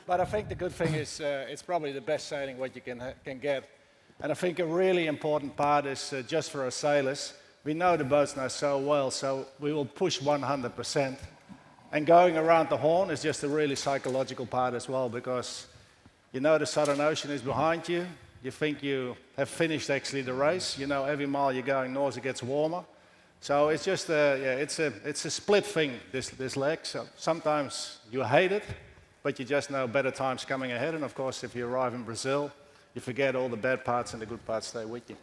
But I think the good thing is it's probably the best sailing what you can get. And I think a really important part is just for our sailors, we know the boats now so well, so we will push 100%. And going around the Horn is just a really psychological part as well, because you know the Southern Ocean is behind you. You think you have finished actually the race. You know every mile you're going north it gets warmer. So it's just it's a split thing, this leg. So sometimes you hate it, but you just know better times coming ahead. And of course, if you arrive in Brazil, you forget all the bad parts and the good parts stay with you.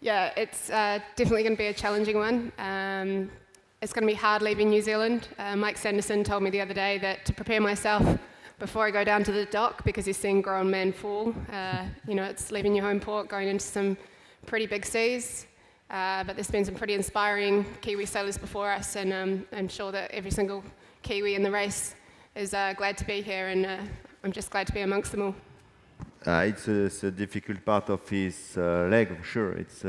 Yeah, it's definitely going to be a challenging one. It's going to be hard leaving New Zealand. Mike Sanderson told me the other day that to prepare myself before I go down to the dock, because he's seen grown men fall, you know, it's leaving your home port, going into some pretty big seas. But there's been some pretty inspiring Kiwi sailors before us, and I'm sure that every single Kiwi in the race is glad to be here, and I'm just glad to be amongst them all. It's a difficult part of his leg, for sure. It's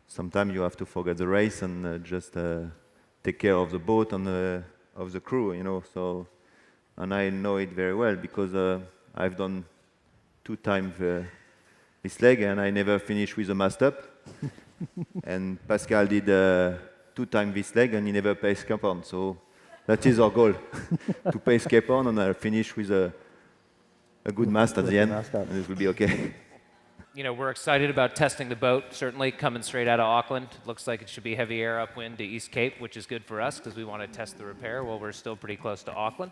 sometimes you have to forget the race and just take care of the boat and of the crew, you know. So, and I know it very well because I've done 2 times this leg and I never finished with a mast up. And Pascal did 2 times this leg and he never paced Cape Horn. So that is our goal, to pace Cape Horn and I'll finish with a good mast at the end, and it will be okay. You know, we're excited about testing the boat, certainly coming straight out of Auckland. Looks like it should be heavy air upwind to East Cape, which is good for us because we want to test the repair while we're still pretty close to Auckland.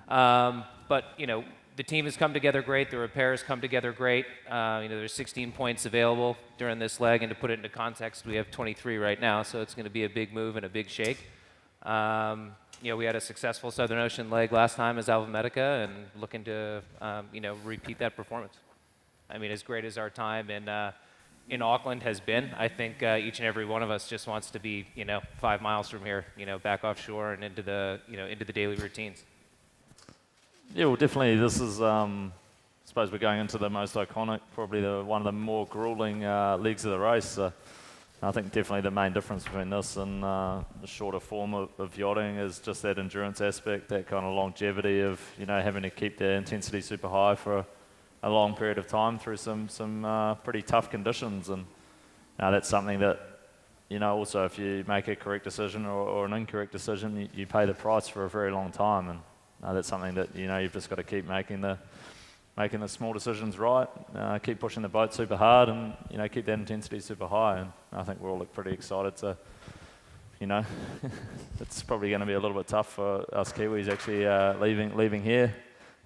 But, you know, the team has come together great. The repair has come together great. You know, there's 16 points available during this leg, and to put it into context, we have 23 right now, so it's going to be a big move and a big shake. You know, we had a successful Southern Ocean leg last time as Alva Medica, and looking to, you know, repeat that performance. I mean, as great as our time in Auckland has been, I think each and every one of us just wants to be, you know, 5 miles from here, you know, back offshore and into the, you know, into the daily routines. Yeah, well, definitely. This is, I suppose, we're going into the most iconic, probably one of the more grueling legs of the race. I think definitely the main difference between this and the shorter form of yachting is just that endurance aspect, that kind of longevity of, you know, having to keep the intensity super high for a long period of time through some pretty tough conditions. And that's something that, you know, also if you make a correct decision or an incorrect decision, you pay the price for a very long time. And that's something that, you know, you've just got to keep making the small decisions right, keep pushing the boat super hard, and, you know, keep that intensity super high. And I think we're all pretty excited to, you know, it's probably going to be a little bit tough for us Kiwis actually leaving here,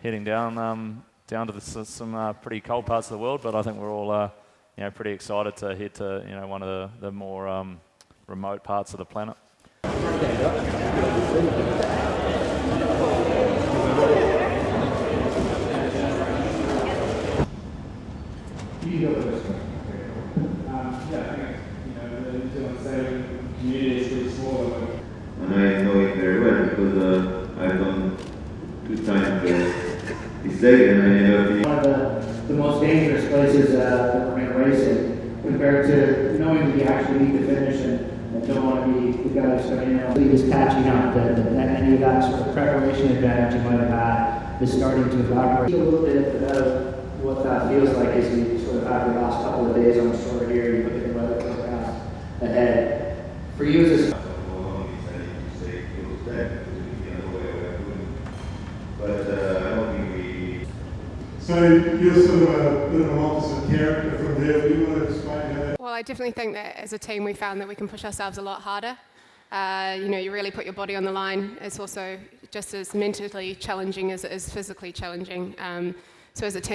heading down to some pretty cold parts of the world. But I think we're all, you know, pretty excited to head to, you know, one of the more remote parts of the planet. And I know it very well because I've done 2 times this leg and I never finished. One of the most dangerous places that we're going to race in, compared to knowing that you actually need to finish and don't want to be the guy who's going to leave is catching up, that any of that sort of preparation advantage you might have had is starting to evaporate. A little bit about what that feels like as you sort of have your last couple of days on the shore here, you look at the weather forecast ahead. For you as a So you're sort of a bit of an opposite character from there. Do you want to explain how that? Well, I definitely think that as a team we found that we can push ourselves a lot harder. You know, you really put your body on the line. It's also just as mentally challenging as it is physically challenging. So as a team,